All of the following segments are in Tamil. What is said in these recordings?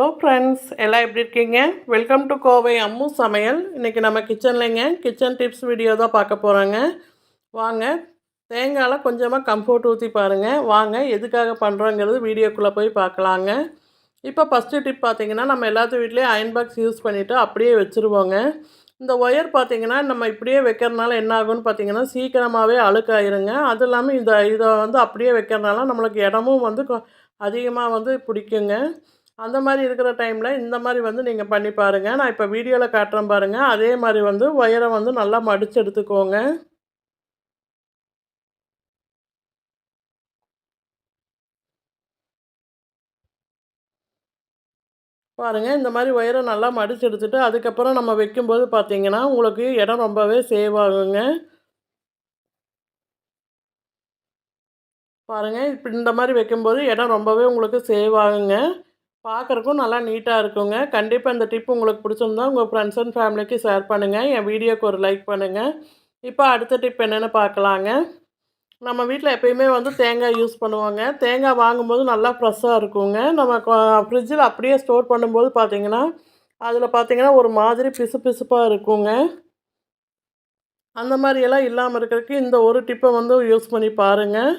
ஹலோ ஃப்ரெண்ட்ஸ், எல்லாம் எப்படி இருக்கீங்க? வெல்கம் டு கோவை அம்மு சமையல். இன்றைக்கி நம்ம கிச்சன்லைங்க கிச்சன் டிப்ஸ் வீடியோ தான் பார்க்க போகிறோங்க. வாங்க, தேங்காயில் கொஞ்சமாக கம்ஃபோர்ட் ஊற்றி பாருங்கள். வாங்க, எதுக்காக பண்ணுறோங்கிறது வீடியோக்குள்ளே போய் பார்க்கலாங்க. இப்போ ஃபஸ்ட்டு டிப் பார்த்திங்கன்னா, நம்ம எல்லாத்து வீட்லேயும் அயன் பாக்ஸ் யூஸ் பண்ணிவிட்டு அப்படியே வச்சுருவோங்க. இந்த ஒயர் பார்த்திங்கன்னா நம்ம இப்படியே வைக்கிறதுனால என்ன ஆகும்னு பார்த்திங்கன்னா சீக்கிரமாகவே அழுக்காயிருங்க. அதுவும் இல்லாமல் இதை வந்து அப்படியே வைக்கிறதுனால நம்மளுக்கு இடமும் வந்து அதிகமாக வந்து பிடிக்குங்க. அந்த மாதிரி இருக்கிற டைமில் இந்த மாதிரி வந்து நீங்கள் பண்ணி பாருங்கள். நான் இப்போ வீடியோவில் காட்டுறேன் பாருங்கள். அதே மாதிரி வந்து ஒயரை வந்து நல்லா மடித்து எடுத்துக்கோங்க. பாருங்கள், இந்த மாதிரி ஒயரை நல்லா மடித்து எடுத்துகிட்டு அதுக்கப்புறம் நம்ம வைக்கும்போது பார்த்திங்கன்னா உங்களுக்கு இடம் ரொம்பவே சேவ் ஆகுங்க. பாருங்கள், இப்போ இந்த மாதிரி வைக்கும்போது இடம் ரொம்பவே உங்களுக்கு சேவ் ஆகுங்க. பார்க்குறக்கும் நல்லா நீட்டாக இருக்குங்க. கண்டிப்பாக இந்த டிப் உங்களுக்கு பிடிச்சிருந்தா உங்கள் ஃப்ரெண்ட்ஸ் அண்ட் ஃபேமிலிக்கு ஷேர் பண்ணுங்கள். என் வீடியோக்கு ஒரு லைக் பண்ணுங்கள். இப்போ அடுத்த டிப் என்னென்னு பார்க்கலாங்க. நம்ம வீட்டில் எப்பயுமே வந்து தேங்காய் யூஸ் பண்ணுவாங்க. தேங்காய் வாங்கும்போது நல்லா ஃப்ரெஷ்ஷாக இருக்குங்க. நம்ம ஃப்ரிட்ஜில் அப்படியே ஸ்டோர் பண்ணும்போது பார்த்திங்கன்னா அதில் பார்த்திங்கன்னா ஒரு மாதிரி பிசு பிசுப்பாக இருக்குங்க. அந்த மாதிரியெல்லாம் இல்லாமல் இருக்கிறதுக்கு இந்த ஒரு டிப்பை வந்து யூஸ் பண்ணி பாருங்கள்.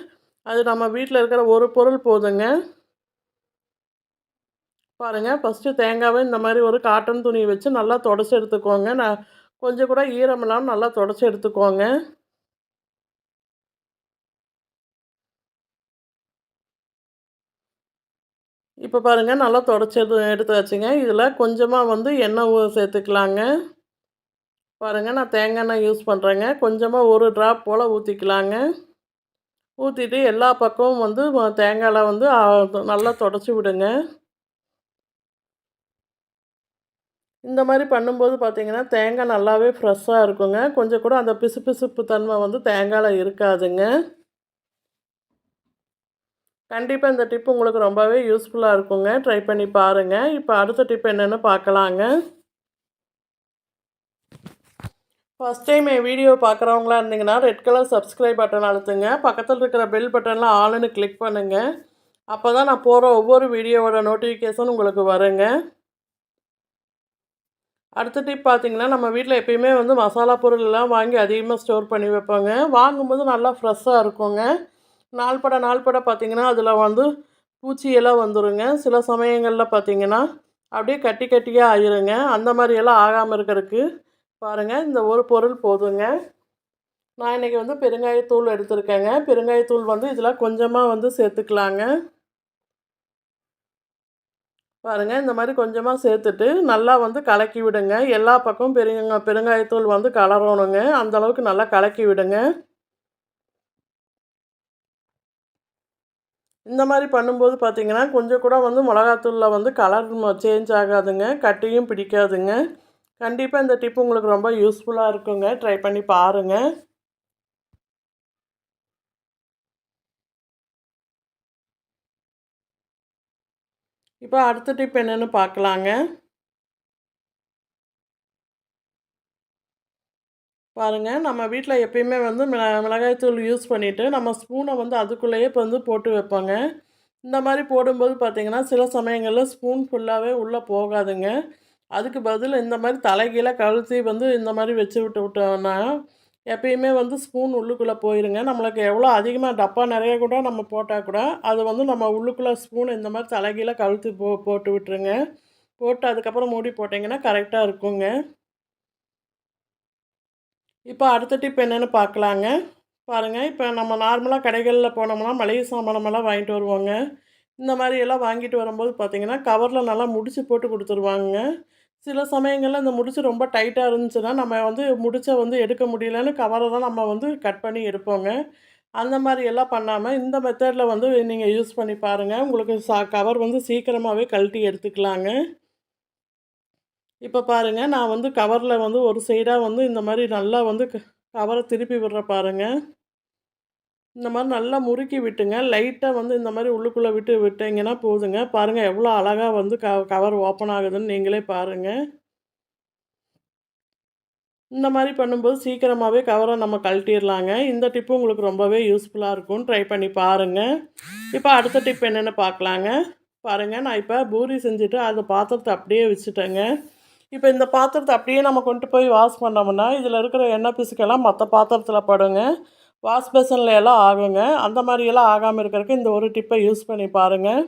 அது நம்ம வீட்டில் இருக்கிற ஒரு பொருள் போதுங்க. பாருங்கள், ஃபஸ்ட்டு தேங்காவை இந்த மாதிரி ஒரு காட்டன் துணி வச்சு நல்லா துடைச்சி எடுத்துக்கோங்க. நான் கொஞ்சம் கூட ஈரம் இல்லாமல் நல்லா துடைச்சி எடுத்துக்கோங்க. இப்போ பாருங்கள், நல்லா துடைச்சி எடுத்தாச்சுங்க. இதில் கொஞ்சமாக வந்து எண்ணெய் சேர்த்துக்கலாங்க. பாருங்கள், நான் தேங்காய் எண்ணெய் யூஸ் பண்ணுறேங்க. கொஞ்சமாக ஒரு ட்ராப் போல் ஊற்றிக்கலாங்க. ஊற்றிட்டு எல்லா பக்கமும் வந்து தேங்காயில் வந்து நல்லா துடைச்சி விடுங்க. இந்த மாதிரி பண்ணும்போது பார்த்திங்கன்னா தேங்காய் நல்லாவே ஃப்ரெஷ்ஷாக இருக்குங்க. கொஞ்சம் கூட அந்த பிசுபிசுப்பு தன்மை வந்து தேங்காயில் இருக்காதுங்க. கண்டிப்பாக இந்த டிப் உங்களுக்கு ரொம்பவே யூஸ்ஃபுல்லாக இருக்குங்க. ட்ரை பண்ணி பாருங்கள். இப்போ அடுத்த டிப் என்னென்னு பார்க்கலாங்க. ஃபஸ்ட் டைம் என் வீடியோ பார்க்குறவங்களா இருந்தீங்கன்னா ரெட் கலர் சப்ஸ்கிரைப் பட்டன் அழுத்துங்க. பக்கத்தில் இருக்கிற பெல் பட்டனில் ஆளுன்னு கிளிக் பண்ணுங்கள். அப்போ தான் நான் போகிற ஒவ்வொரு வீடியோவோட நோட்டிஃபிகேஷன் உங்களுக்கு வருங்க. அடுத்த டிப் பார்த்திங்கன்னா, நம்ம வீட்டில் எப்பயுமே வந்து மசாலா பொருளெல்லாம் வாங்கி அதிகமாக ஸ்டோர் பண்ணி வைப்பாங்க. வாங்கும்போது நல்லா ஃப்ரெஷ்ஷாக இருக்குங்க. நாள்பட பார்த்திங்கன்னா அதில் வந்து பூச்சியெல்லாம் வந்துடுங்க. சில சமயங்களில் பார்த்திங்கன்னா அப்படியே கட்டி கட்டியாக ஆயிருங்க. அந்த மாதிரியெல்லாம் ஆகாமல் இருக்கிறதுக்கு பாருங்கள், இந்த ஒரு பொருள் போதுங்க. நான் இன்றைக்கி வந்து பெருங்காயத்தூள் எடுத்துருக்கேங்க. பெருங்காயத்தூள் வந்து இதில் கொஞ்சமாக வந்து சேர்த்துக்கலாங்க. பாருங்கள், இந்த மாதிரி கொஞ்சமாக சேர்த்துட்டு நல்லா வந்து கலக்கி விடுங்க. எல்லா பக்கமும் பெருங்காயத்தூள் வந்து கலரணுங்க. அந்தளவுக்கு நல்லா கலக்கி விடுங்க. இந்த மாதிரி பண்ணும்போது பார்த்திங்கன்னா கொஞ்சம் கூட வந்து மிளகாத்தூளில் வந்து கலர் சேஞ்ச் ஆகாதுங்க. கட்டியும் பிடிக்காதுங்க. கண்டிப்பாக இந்த டிப் உங்களுக்கு ரொம்ப யூஸ்ஃபுல்லாக இருக்குங்க. ட்ரை பண்ணி பாருங்கள். இப்போ அடுத்த டிப் என்னென்னு பார்க்கலாங்க. பாருங்கள், நம்ம வீட்டில் எப்பயுமே வந்து மிளகாய்த்தூள் யூஸ் பண்ணிவிட்டு நம்ம ஸ்பூனை வந்து அதுக்குள்ளேயே இப்போ வந்து போட்டு வைப்போங்க. இந்த மாதிரி போடும்போது பார்த்திங்கன்னா சில சமயங்களில் ஸ்பூன் ஃபுல்லாகவே உள்ளே போகாதுங்க. அதுக்கு பதில் இந்த மாதிரி தலைகீழாக கழுத்தி வந்து இந்த மாதிரி வச்சு விட்டோம்னா எப்பயுமே வந்து ஸ்பூன் உள்ளுக்குள்ளே போயிருங்க. நம்மளுக்கு எவ்வளோ அதிகமாக டப்பா நிறைய கூட நம்ம போட்டால் கூட அது வந்து நம்ம உள்ளுக்குள்ளே ஸ்பூன் இந்த மாதிரி தலைகீழாக கழுத்தி போட்டு விட்டுருங்க. போட்டு அதுக்கப்புறம் மூடி போட்டிங்கன்னா கரெக்டாக இருக்குங்க. இப்போ அடுத்த டிப் என்னென்னு பார்க்கலாங்க. பாருங்கள், இப்போ நம்ம நார்மலாக கடைகளில் போனோம்னா மளிகை சாமானமெல்லாம் வாங்கிட்டு வருவோங்க. இந்த மாதிரியெல்லாம் வாங்கிட்டு வரும்போது பார்த்திங்கன்னா கவரில் நல்லா முடிச்சு போட்டு கொடுத்துருவாங்க. சில சமயங்களில் இந்த முடிச்சு ரொம்ப டைட்டாக இருந்துச்சுன்னா நம்ம வந்து முடிச்சை வந்து எடுக்க முடியலன்னு கவரை தான் நம்ம வந்து கட் பண்ணி எடுப்போங்க. அந்த மாதிரி எல்லாம் பண்ணாமல் இந்த மெத்தடில் வந்து நீங்கள் யூஸ் பண்ணி பாருங்கள். உங்களுக்கு கவர் வந்து சீக்கிரமாகவே கழட்டி எடுத்துக்கலாங்க. இப்போ பாருங்கள், நான் வந்து கவரில் வந்து ஒரு சைடாக வந்து இந்த மாதிரி நல்லா வந்து கவரை திருப்பி விடுற பாருங்கள். இந்த மாதிரி நல்லா முறுக்கி விட்டுங்க. லைட்டாக வந்து இந்த மாதிரி உள்ளுக்குள்ளே விட்டிங்கன்னா போதுங்க. பாருங்கள் எவ்வளோ அழகாக வந்து கவர் ஓப்பன் ஆகுதுன்னு நீங்களே பாருங்கள். இந்த மாதிரி பண்ணும்போது சீக்கிரமாகவே கவரை நம்ம கழட்டிடலாங்க. இந்த டிப்பு உங்களுக்கு ரொம்பவே யூஸ்ஃபுல்லாக இருக்கும். ட்ரை பண்ணி பாருங்கள். இப்போ அடுத்த டிப் என்னென்னு பார்க்கலாங்க. பாருங்கள், நான் இப்போ பூரி செஞ்சுட்டு அந்த பாத்திரத்தை அப்படியே வச்சுட்டேங்க. இப்போ இந்த பாத்திரத்தை அப்படியே நம்ம கொண்டு போய் வாஷ் பண்ணோம்னா இதில் இருக்கிற எண்ணெய் பிசுக்கெல்லாம் மற்ற பாத்திரத்தில் படுங்க. வாஷ் பேசனில் எல்லாம் ஆகுங்க. அந்த மாதிரியெல்லாம் ஆகாமல் இருக்கிறதுக்கு இந்த ஒரு டிப்பை யூஸ் பண்ணி பாருங்கள்.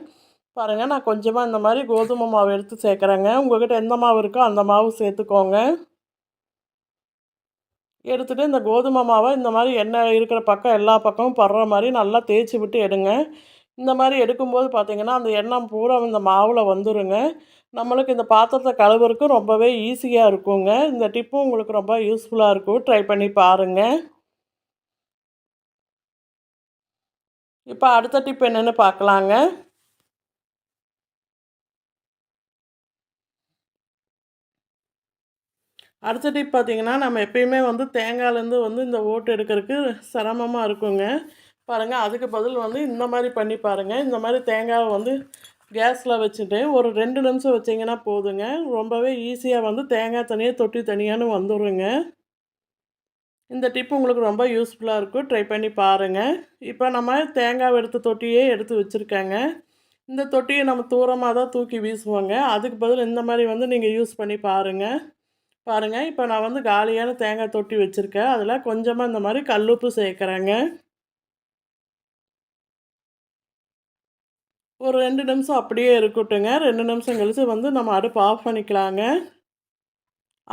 பாருங்கள், நான் கொஞ்சமாக இந்த மாதிரி கோதுமை மாவு எடுத்து சேர்க்குறேங்க. உங்கள்கிட்ட எந்த மாவு இருக்கோ அந்த மாவு சேர்த்துக்கோங்க. எடுத்துகிட்டு இந்த கோதுமை மாவை இந்த மாதிரி எண்ணெய் இருக்கிற பக்கம் எல்லா பக்கமும் படுற மாதிரி நல்லா தேய்ச்சி விட்டு எடுங்க. இந்த மாதிரி எடுக்கும்போது பார்த்திங்கன்னா அந்த எண்ணெய் பூரா இந்த மாவில் வந்துடுங்க. நம்மளுக்கு இந்த பாத்திரத்தை கழுவுறதுக்கு ரொம்பவே ஈஸியாக இருக்குங்க. இந்த டிப்பும் உங்களுக்கு ரொம்ப யூஸ்ஃபுல்லாக இருக்கும். ட்ரை பண்ணி பாருங்கள். இப்போ அடுத்த டிப் என்னென்னு பார்க்கலாங்க. அடுத்த டிப் பார்த்திங்கன்னா, நம்ம எப்பயுமே வந்து தேங்காயிலேருந்து வந்து இந்த ஓட்டு எடுக்கிறதுக்கு சிரமமாக இருக்குங்க. பாருங்கள், அதுக்கு பதில் வந்து இந்த மாதிரி பண்ணி பாருங்கள். இந்த மாதிரி தேங்காவை வந்து கேஸில் வச்சுட்டு ஒரு 2 நிமிஷம் வச்சிங்கன்னா போதுங்க. ரொம்பவே ஈஸியாக வந்து தேங்காய் தனியாக தொட்டி தனியான்னு வந்துடுங்க. இந்த டிப் உங்களுக்கு ரொம்ப யூஸ்ஃபுல்லாக இருக்கும். ட்ரை பண்ணி பாருங்கள். இப்போ நம்ம தேங்காய் எடுத்த தொட்டியே எடுத்து வச்சுருக்கேங்க. இந்த தொட்டியை நம்ம தூரமாக தான் தூக்கி வீசுவோங்க. அதுக்கு பதில் இந்த மாதிரி வந்து நீங்கள் யூஸ் பண்ணி பாருங்கள். இப்போ நான் வந்து காலியான தேங்காய் தொட்டி வச்சுருக்கேன். அதில் கொஞ்சமாக இந்த மாதிரி கல்லுப்பு சேர்க்குறேங்க. ஒரு 2 நிமிஷம் அப்படியே இருக்கட்டுங்க. 2 நிமிஷம் கழித்து வந்து நம்ம அடுப்பு ஆஃப் பண்ணிக்கலாங்க.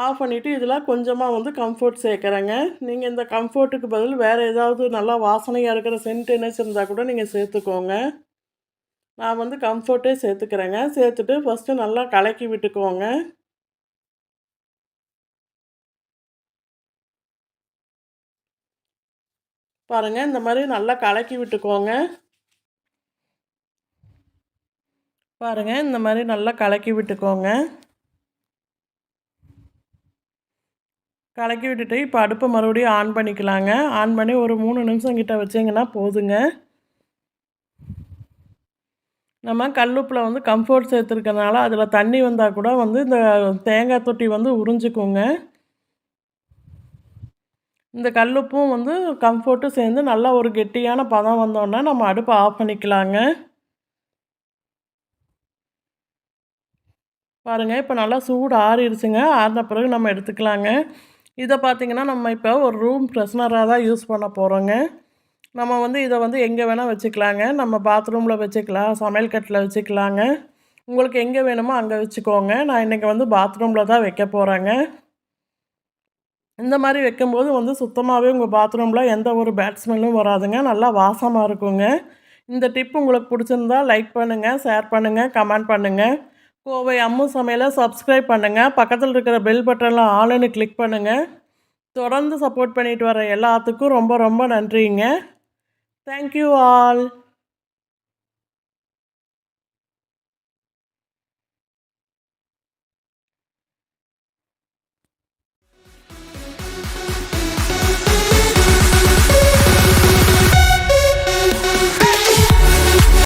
ஆஃப் பண்ணிவிட்டு இதில் கொஞ்சமாக வந்து கம்ஃபோர்ட் சேர்க்குறேங்க. நீங்கள் இந்த கம்ஃபோர்ட்டுக்கு பதில் வேறு ஏதாவது நல்லா வாசனையாக இருக்கிற சென்ட் என்னாச்சும் இருந்தால் கூட நீங்கள் சேர்த்துக்கோங்க. நான் வந்து கம்ஃபோர்ட்டே சேர்த்துக்கிறேங்க. சேர்த்துட்டு ஃபஸ்ட்டு நல்லா கலக்கி விட்டுக்குவோங்க. பாருங்கள், இந்த மாதிரி நல்லா கலக்கி விட்டுக்கோங்க. பாருங்கள், இந்த மாதிரி நல்லா கலக்கி விட்டுக்கோங்க. கலக்கி விட்டுட்டு இப்போ அடுப்பை மறுபடியும் ஆன் பண்ணிக்கலாங்க. ஆன் பண்ணி ஒரு 3 நிமிஷம் கிட்ட வச்சிங்கன்னா போதுங்க. நம்ம கல்லுப்பில் வந்து கம்ஃபோர்ட் சேர்த்துருக்கனால அதில் தண்ணி வந்தால் கூட வந்து இந்த தேங்காய் தொட்டி வந்து உறிஞ்சிக்குங்க. இந்த கல்லுப்பும் வந்து கம்ஃபோர்ட்டும் சேர்ந்து நல்லா ஒரு கெட்டியான பதம் வந்தோடனே நம்ம அடுப்பை ஆஃப் பண்ணிக்கலாங்க. பாருங்கள், இப்போ நல்லா சூடு ஆறிடுச்சுங்க. ஆறின பிறகு நம்ம எடுத்துக்கலாங்க. இதை பார்த்திங்கன்னா நம்ம இப்போ ஒரு ரூம் ஃப்ரெஷ்னராக தான் யூஸ் பண்ண போகிறோங்க. நம்ம வந்து இதை வந்து எங்கே வேணால் வச்சுக்கலாங்க. நம்ம பாத்ரூமில் வச்சுக்கலாம், சமையல் கட்டில் வச்சுக்கலாங்க. உங்களுக்கு எங்கே வேணுமோ அங்கே வச்சுக்கோங்க. நான் இன்றைக்கி வந்து பாத்ரூமில் தான் வைக்க போகிறேங்க. இந்த மாதிரி வைக்கும்போது வந்து சுத்தமாகவே உங்கள் பாத்ரூமில் எந்த ஒரு பேட் ஸ்மெல்லும் வராதுங்க. நல்லா வாசமாக இருக்குங்க. இந்த டிப் உங்களுக்கு பிடிச்சிருந்தா லைக் பண்ணுங்கள், ஷேர் பண்ணுங்கள், கமெண்ட் பண்ணுங்கள். கோவை அம்மு சமையலை சப்ஸ்கிரைப் பண்ணுங்கள். பக்கத்தில் இருக்கிற பெல் பட்டனில் ஆல்னு கிளிக் பண்ணுங்கள். தொடர்ந்து சப்போர்ட் பண்ணிட்டு வர எல்லாத்துக்கும் ரொம்ப ரொம்ப நன்றிங்க. Thank you all.